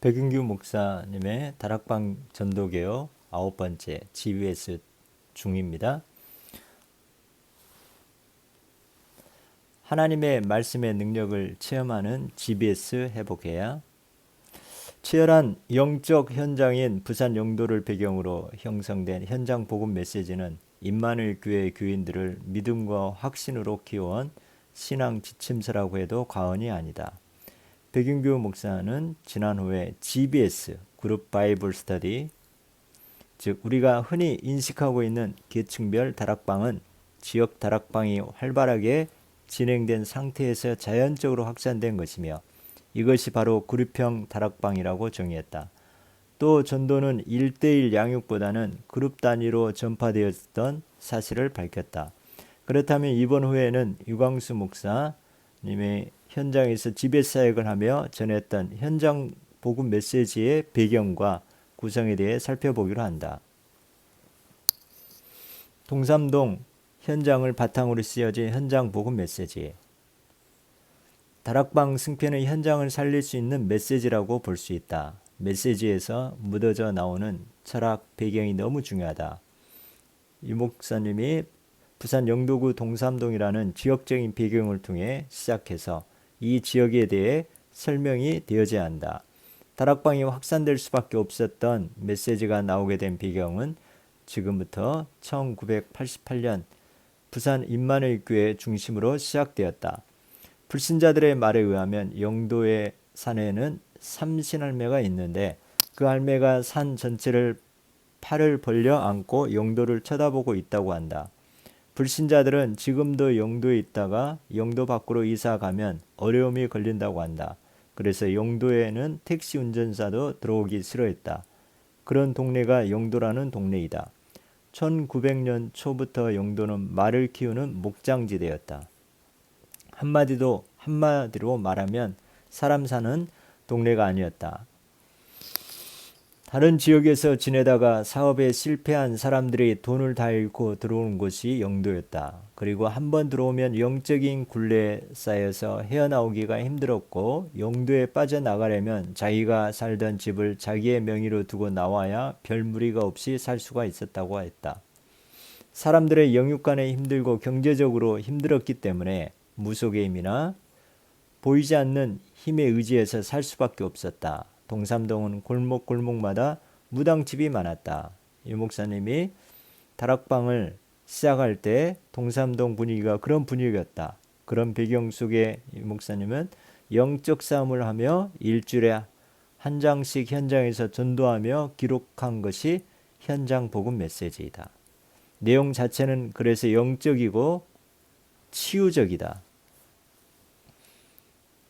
백윤규 목사님의 다락방 전도개요 9번째 GBS 중입니다. 하나님의 말씀의 능력을 체험하는 GBS 회복해야. 치열한 영적 현장인 부산 영도를 배경으로 형성된 현장 복음 메시지는 임마누엘 교회 교인들을 믿음과 확신으로 키워온 신앙 지침서라고 해도 과언이 아니다. 백윤규 목사는 지난 후에 GBS 그룹 바이블 스터디, 즉 우리가 흔히 인식하고 있는 계층별 다락방은 지역 다락방이 활발하게 진행된 상태에서 자연적으로 확산된 것이며 이것이 바로 그룹형 다락방이라고 정의했다. 또 전도는 1:1 양육보다는 그룹 단위로 전파되었던 사실을 밝혔다. 그렇다면 이번 후에는 유광수 목사님의 현장에서 GBS 사역을 하며 전했던 현장 복음 메시지의 배경과 구성에 대해 살펴보기로 한다. 동삼동 현장을 바탕으로 쓰여진 현장 복음 메시지. 다락방 승패는 현장을 살릴 수 있는 메시지라고 볼 수 있다. 메시지에서 묻어져 나오는 철학 배경이 너무 중요하다. 유 목사님이 부산 영도구 동삼동이라는 지역적인 배경을 통해 시작해서 이 지역에 대해 설명이 되어져야 한다. 다락방이 확산될 수밖에 없었던 메시지가 나오게 된 배경은 지금부터 1988년 부산 임마누엘 교회 중심으로 시작되었다. 불신자들의 말에 의하면 영도의 산에는 삼신할매가 있는데 그 할매가 산 전체를 팔을 벌려 안고 영도를 쳐다보고 있다고 한다. 불신자들은 지금도 영도에 있다가 영도 밖으로 이사 가면 어려움이 걸린다고 한다. 그래서 영도에는 택시 운전사도 들어오기 싫어했다. 그런 동네가 영도라는 동네이다. 1900년 초부터 영도는 말을 키우는 목장지대였다. 한마디로 말하면 사람 사는 동네가 아니었다. 다른 지역에서 지내다가 사업에 실패한 사람들이 돈을 다 잃고 들어오는 곳이 영도였다. 그리고 한번 들어오면 영적인 굴레에 쌓여서 헤어나오기가 힘들었고 영도에 빠져나가려면 자기가 살던 집을 자기의 명의로 두고 나와야 별 무리가 없이 살 수가 있었다고 했다. 사람들의 영육간에 힘들고 경제적으로 힘들었기 때문에 무속의 힘이나 보이지 않는 힘에 의지해서 살 수밖에 없었다. 동삼동은 골목골목마다 무당집이 많았다. 유 목사님이 다락방을 시작할 때 동삼동 분위기가 그런 분위기였다. 그런 배경 속에 유 목사님은 영적 싸움을 하며 일주일에 한 장씩 현장에서 전도하며 기록한 것이 현장 복음 메시지이다. 내용 자체는 그래서 영적이고 치유적이다.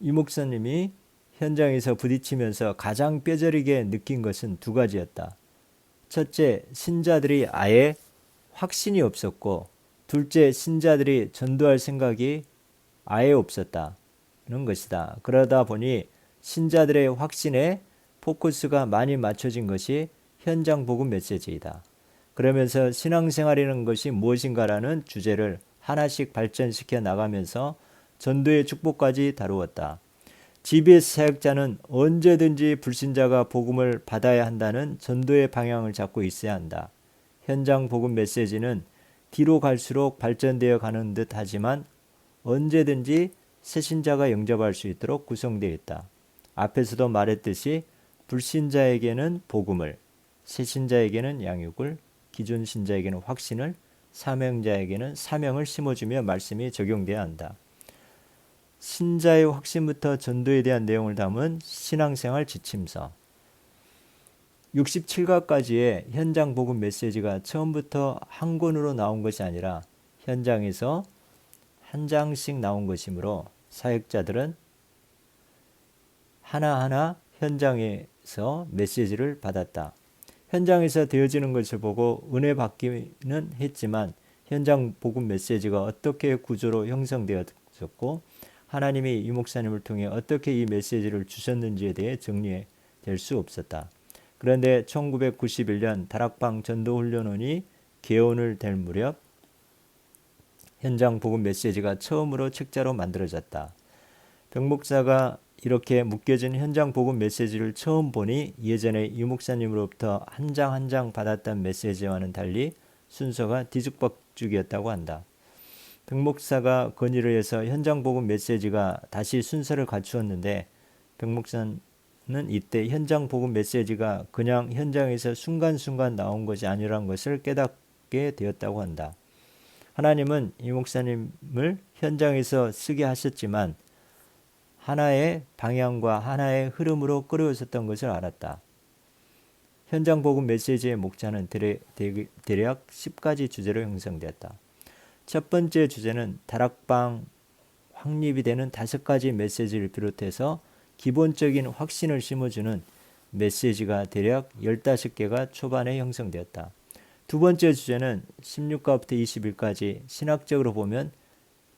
유 목사님이 현장에서 부딪히면서 가장 뼈저리게 느낀 것은 두 가지였다. 첫째, 신자들이 아예 확신이 없었고, 둘째, 신자들이 전도할 생각이 아예 없었다는 것이다. 그러다 보니 신자들의 확신에 포커스가 많이 맞춰진 것이 현장 복음 메시지이다. 그러면서 신앙생활이라는 것이 무엇인가라는 주제를 하나씩 발전시켜 나가면서 전도의 축복까지 다루었다. GBS 사역자는 언제든지 불신자가 복음을 받아야 한다는 전도의 방향을 잡고 있어야 한다. 현장 복음 메시지는 뒤로 갈수록 발전되어 가는 듯 하지만 언제든지 새신자가 영접할 수 있도록 구성되어 있다. 앞에서도 말했듯이 불신자에게는 복음을, 새신자에게는 양육을, 기존 신자에게는 확신을, 사명자에게는 사명을 심어주며 말씀이 적용돼야 한다. 신자의 확신부터 전도에 대한 내용을 담은 신앙생활 지침서. 67가까지의 현장 복음 메시지가 처음부터 한 권으로 나온 것이 아니라 현장에서 한 장씩 나온 것이므로 사역자들은 하나하나 현장에서 메시지를 받았다. 현장에서 되어지는 것을 보고 은혜 받기는 했지만 현장 복음 메시지가 어떻게 구조로 형성되었었고 하나님이 유 목사님을 통해 어떻게 이 메시지를 주셨는지에 대해 정리될 수 없었다. 그런데 1991년 다락방 전도훈련원이 개원을 될 무렵 현장 복음 메시지가 처음으로 책자로 만들어졌다. 병 목사가 이렇게 묶여진 현장 복음 메시지를 처음 보니 예전에 유 목사님으로부터 한 장 한 장 받았던 메시지와는 달리 순서가 뒤죽박죽이었다고 한다. 백 목사가 건의를 해서 현장 복음 메시지가 다시 순서를 갖추었는데 백 목사는 이때 현장 복음 메시지가 그냥 현장에서 순간순간 나온 것이 아니라는 것을 깨닫게 되었다고 한다. 하나님은 이 목사님을 현장에서 쓰게 하셨지만 하나의 방향과 하나의 흐름으로 끌어오셨던 것을 알았다. 현장 복음 메시지의 목차는 대략 10가지 주제로 형성되었다. 첫 번째 주제는 다락방 확립이 되는 5가지 메시지를 비롯해서 기본적인 확신을 심어주는 메시지가 대략 15개가 초반에 형성되었다. 두 번째 주제는 16과부터 21까지 신학적으로 보면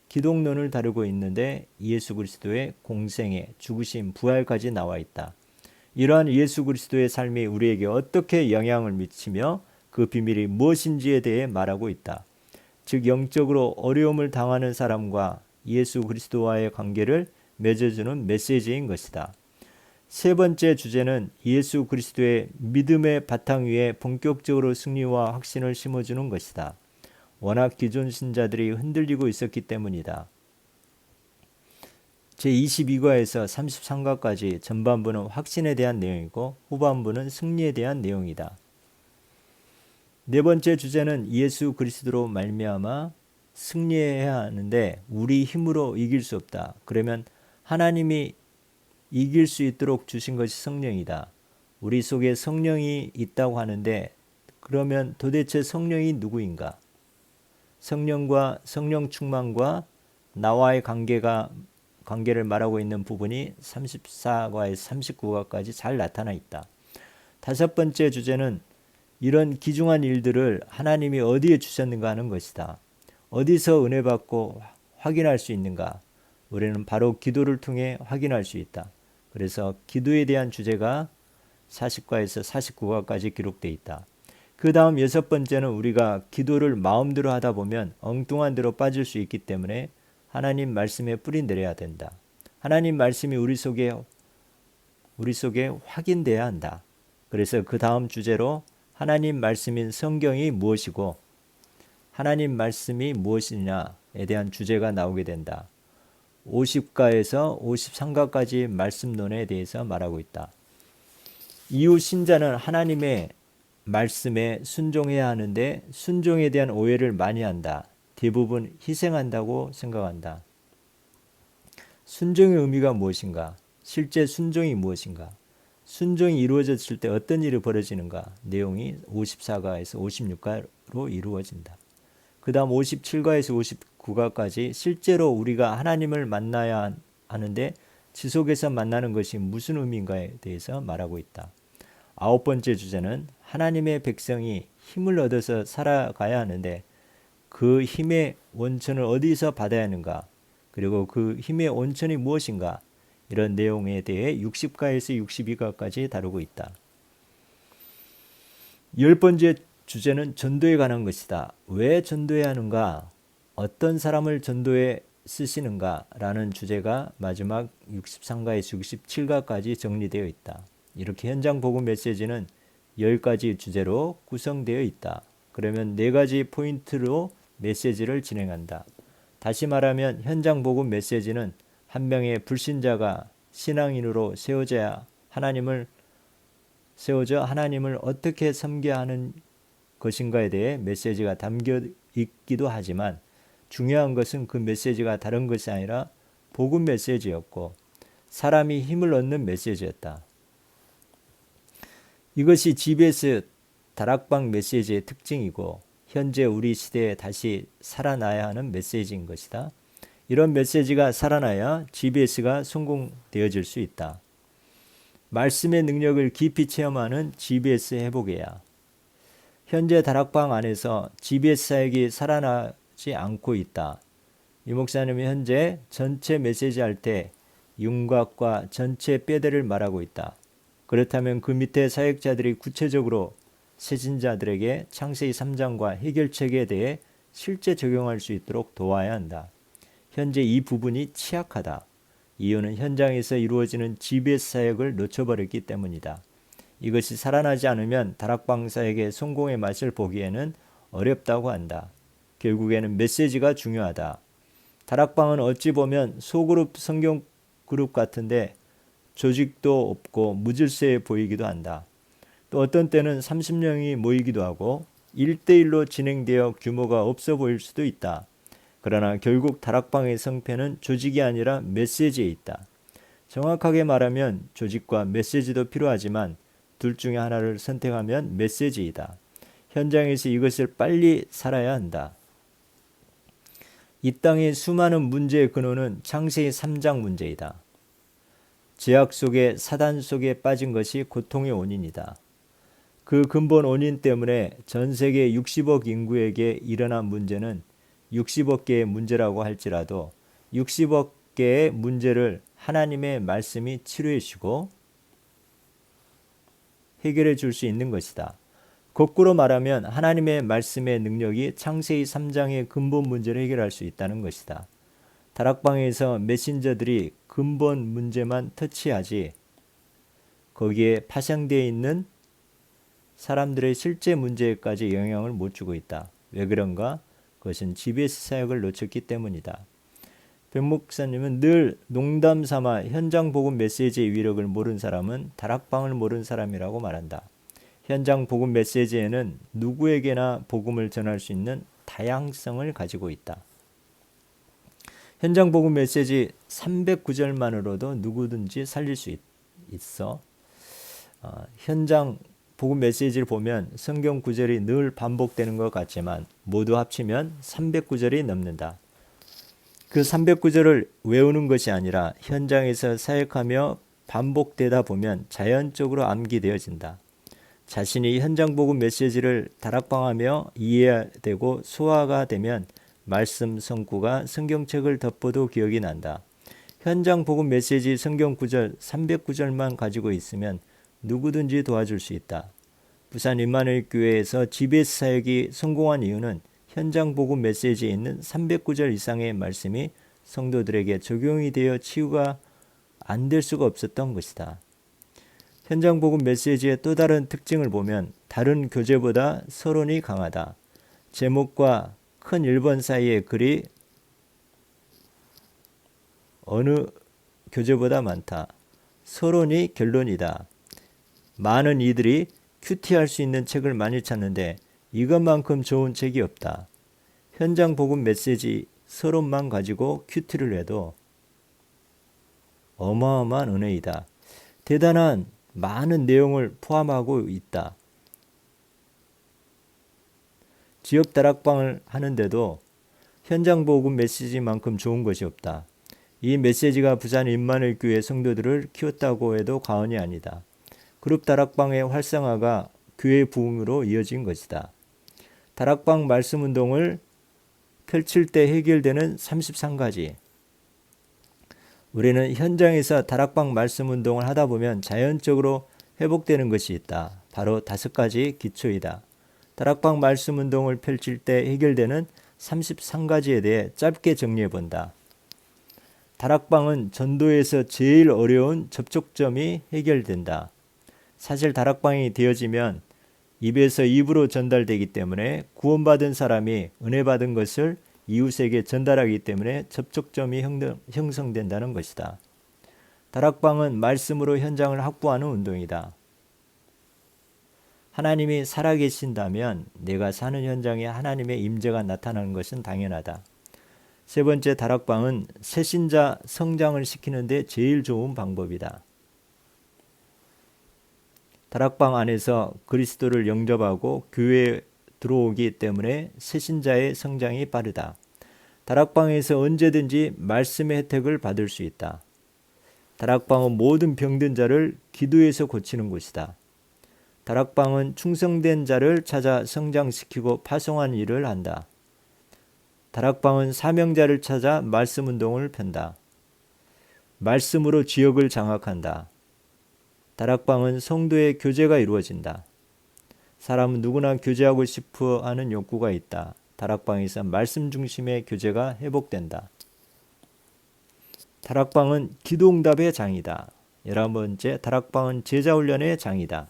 기독론을 다루고 있는데 예수 그리스도의 공생애, 죽으심, 부활까지 나와 있다. 이러한 예수 그리스도의 삶이 우리에게 어떻게 영향을 미치며 그 비밀이 무엇인지에 대해 말하고 있다. 즉 영적으로 어려움을 당하는 사람과 예수 그리스도와의 관계를 맺어주는 메시지인 것이다. 세 번째 주제는 예수 그리스도의 믿음의 바탕 위에 본격적으로 승리와 확신을 심어주는 것이다. 워낙 기존 신자들이 흔들리고 있었기 때문이다. 제22과에서 33과까지 전반부는 확신에 대한 내용이고 후반부는 승리에 대한 내용이다. 네 번째 주제는 예수 그리스도로 말미암아 승리해야 하는데 우리 힘으로 이길 수 없다. 그러면 하나님이 이길 수 있도록 주신 것이 성령이다. 우리 속에 성령이 있다고 하는데 그러면 도대체 성령이 누구인가? 성령과 성령 충만과 나와의 관계를 말하고 있는 부분이 34과에서 39과까지 잘 나타나 있다. 다섯 번째 주제는 이런 귀중한 일들을 하나님이 어디에 주셨는가 하는 것이다. 어디서 은혜 받고 확인할 수 있는가? 우리는 바로 기도를 통해 확인할 수 있다. 그래서 기도에 대한 주제가 40과에서 49과까지 기록되어 있다. 그 다음 여섯 번째는 우리가 기도를 마음대로 하다 보면 엉뚱한 대로 빠질 수 있기 때문에 하나님 말씀에 뿌리 내려야 된다. 하나님 말씀이 우리 속에 확인돼야 한다. 그래서 그 다음 주제로 하나님 말씀인 성경이 무엇이고 하나님 말씀이 무엇이냐에 대한 주제가 나오게 된다. 50과에서 53과까지 말씀론에 대해서 말하고 있다. 이후 신자는 하나님의 말씀에 순종해야 하는데 순종에 대한 오해를 많이 한다. 대부분 희생한다고 생각한다. 순종의 의미가 무엇인가? 실제 순종이 무엇인가? 순종이 이루어졌을 때 어떤 일이 벌어지는가? 내용이 54과에서 56과로 이루어진다. 그 다음 57과에서 59과까지 실제로 우리가 하나님을 만나야 하는데 지속해서 만나는 것이 무슨 의미인가에 대해서 말하고 있다. 아홉 번째 주제는 하나님의 백성이 힘을 얻어서 살아가야 하는데 그 힘의 원천을 어디서 받아야 하는가? 그리고 그 힘의 원천이 무엇인가? 이런 내용에 대해 60과에서 62과까지 다루고 있다. 열 번째 주제는 전도에 관한 것이다. 왜 전도해야 하는가? 어떤 사람을 전도에 쓰시는가? 라는 주제가 마지막 63과에서 67과까지 정리되어 있다. 이렇게 현장 복음 메시지는 10가지 주제로 구성되어 있다. 그러면 4가지 포인트로 메시지를 진행한다. 다시 말하면 현장 복음 메시지는 한 명의 불신자가 신앙인으로 세워져 하나님을 어떻게 섬겨야 하는 것인가에 대해 메시지가 담겨 있기도 하지만 중요한 것은 그 메시지가 다른 것이 아니라 복음 메시지였고 사람이 힘을 얻는 메시지였다. 이것이 GBS 다락방 메시지의 특징이고 현재 우리 시대에 다시 살아나야 하는 메시지인 것이다. 이런 메시지가 살아나야 GBS가 성공되어질 수 있다. 말씀의 능력을 깊이 체험하는 GBS 회복이야. 현재 다락방 안에서 GBS 사역이 살아나지 않고 있다. 이 목사님이 현재 전체 메시지 할 때 윤곽과 전체 뼈대를 말하고 있다. 그렇다면 그 밑에 사역자들이 구체적으로 세신자들에게 창세기 3장과 해결책에 대해 실제 적용할 수 있도록 도와야 한다. 현재 이 부분이 취약하다. 이유는 현장에서 이루어지는 GBS 사역을 놓쳐버렸기 때문이다. 이것이 살아나지 않으면 다락방 사역의 성공의 맛을 보기에는 어렵다고 한다. 결국에는 메시지가 중요하다. 다락방은 어찌 보면 소그룹 성경 그룹 같은데 조직도 없고 무질서해 보이기도 한다. 또 어떤 때는 30명이 모이기도 하고 1대1로 진행되어 규모가 없어 보일 수도 있다. 그러나 결국 다락방의 성패는 조직이 아니라 메시지에 있다. 정확하게 말하면 조직과 메시지도 필요하지만 둘 중에 하나를 선택하면 메시지이다. 현장에서 이것을 빨리 살아야 한다. 이 땅의 수많은 문제의 근원은 창세기 3장 문제이다. 죄악 속에 사단 속에 빠진 것이 고통의 원인이다. 그 근본 원인 때문에 전 세계 60억 인구에게 일어난 문제는 60억 개의 문제라고 할지라도 60억 개의 문제를 하나님의 말씀이 치료해 주고 해결해 줄 수 있는 것이다. 거꾸로 말하면 하나님의 말씀의 능력이 창세기 3장의 근본 문제를 해결할 수 있다는 것이다. 다락방에서 메신저들이 근본 문제만 터치하지 거기에 파생되어 있는 사람들의 실제 문제까지 영향을 못 주고 있다. 왜 그런가? 그것은 GBS 사역을 놓쳤기 때문이다. 백 목사님은 늘 농담 삼아 현장 복음 메시지의 위력을 모르는 사람은 다락방을 모르는 사람이라고 말한다. 현장 복음 메시지에는 누구에게나 복음을 전할 수 있는 다양성을 가지고 있다. 현장 복음 메시지 309절만으로도 누구든지 살릴 수 있어. 현장 복음 메시지를 보면 성경 구절이 늘 반복되는 것 같지만 모두 합치면 309절이 넘는다. 그 309절을 외우는 것이 아니라 현장에서 사역하며 반복되다 보면 자연적으로 암기되어진다. 자신이 현장 복음 메시지를 다락방하며 이해되고 소화가 되면 말씀 성구가 성경책을 덮어도 기억이 난다. 현장 복음 메시지 성경 구절 309절만 가지고 있으면 누구든지 도와줄 수 있다. 부산 임마누엘 교회에서 GBS 사역이 성공한 이유는 현장 복음 메시지에 있는 309절 이상의 말씀이 성도들에게 적용이 되어 치유가 안 될 수가 없었던 것이다. 현장 복음 메시지의 또 다른 특징을 보면 다른 교재보다 서론이 강하다. 제목과 큰 1번 사이의 글이 어느 교재보다 많다. 서론이 결론이다. 많은 이들이 큐티할 수 있는 책을 많이 찾는데 이것만큼 좋은 책이 없다. 현장 복음 메시지 서론만 가지고 큐티를 해도 어마어마한 은혜이다. 대단한 많은 내용을 포함하고 있다. 지역 다락방을 하는데도 현장 복음 메시지만큼 좋은 것이 없다. 이 메시지가 부산 임마누엘 교회 성도들을 키웠다고 해도 과언이 아니다. 그룹 다락방의 활성화가 교회 부흥으로 이어진 것이다. 다락방 말씀 운동을 펼칠 때 해결되는 33가지. 우리는 현장에서 다락방 말씀 운동을 하다 보면 자연적으로 회복되는 것이 있다. 바로 5가지 기초이다. 다락방 말씀 운동을 펼칠 때 해결되는 33가지에 대해 짧게 정리해 본다. 다락방은 전도에서 제일 어려운 접촉점이 해결된다. 사실 다락방이 되어지면 입에서 입으로 전달되기 때문에 구원받은 사람이 은혜 받은 것을 이웃에게 전달하기 때문에 접촉점이 형성된다는 것이다. 다락방은 말씀으로 현장을 확보하는 운동이다. 하나님이 살아계신다면 내가 사는 현장에 하나님의 임재가 나타나는 것은 당연하다. 세 번째, 다락방은 새신자 성장을 시키는 데 제일 좋은 방법이다. 다락방 안에서 그리스도를 영접하고 교회에 들어오기 때문에 새신자의 성장이 빠르다. 다락방에서 언제든지 말씀의 혜택을 받을 수 있다. 다락방은 모든 병든 자를 기도해서 고치는 곳이다. 다락방은 충성된 자를 찾아 성장시키고 파송하는 일을 한다. 다락방은 사명자를 찾아 말씀 운동을 편다. 말씀으로 지역을 장악한다. 다락방은 성도의 교제가 이루어진다. 사람은 누구나 교제하고 싶어 하는 욕구가 있다. 다락방에서 말씀 중심의 교제가 회복된다. 다락방은 기도응답의 장이다. 11번째, 다락방은 제자훈련의 장이다.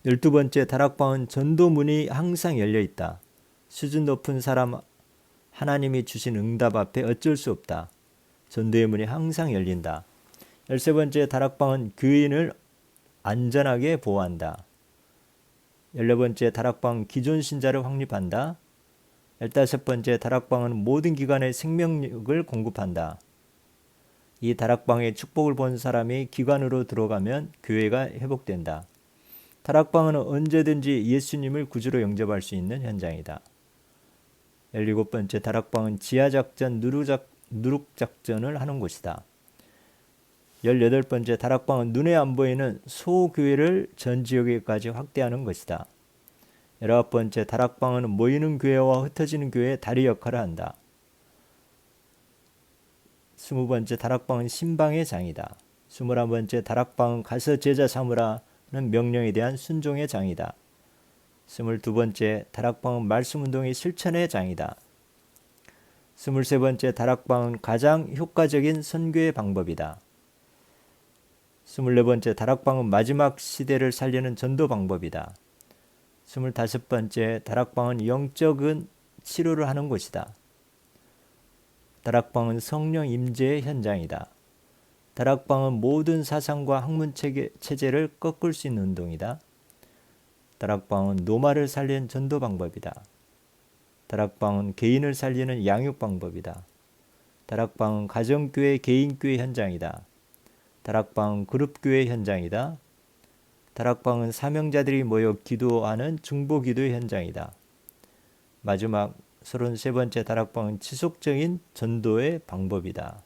12번째, 다락방은 전도문이 항상 열려있다. 수준 높은 사람 하나님이 주신 응답 앞에 어쩔 수 없다. 전도의 문이 항상 열린다. 13번째, 다락방은 교인을 안전하게 보호한다. 14번째, 다락방 기존 신자를 확립한다. 15번째, 다락방은 모든 기관에 생명력을 공급한다. 이 다락방의 축복을 본 사람이 기관으로 들어가면 교회가 회복된다. 다락방은 언제든지 예수님을 구주로 영접할 수 있는 현장이다. 17번째, 다락방은 지하작전, 누룩작전을 하는 곳이다. 18번째, 다락방은 눈에 안 보이는 소교회를 전 지역에까지 확대하는 것이다. 19번째, 다락방은 모이는 교회와 흩어지는 교회의 다리 역할을 한다. 20번째, 다락방은 신방의 장이다. 21번째, 다락방은 가서 제자 삼으라는 명령에 대한 순종의 장이다. 22번째, 다락방은 말씀운동의 실천의 장이다. 23번째, 다락방은 가장 효과적인 선교의 방법이다. 24번째, 다락방은 마지막 시대를 살리는 전도 방법이다. 25번째, 다락방은 영적인 치료를 하는 곳이다. 다락방은 성령 임재의 현장이다. 다락방은 모든 사상과 학문 체제를 꺾을 수 있는 운동이다. 다락방은 노마를 살리는 전도 방법이다. 다락방은 개인을 살리는 양육 방법이다. 다락방은 가정교회, 개인교회 현장이다. 다락방은 그룹교회 현장이다. 다락방은 사명자들이 모여 기도하는 중보기도의 현장이다. 마지막 33번째, 다락방은 지속적인 전도의 방법이다.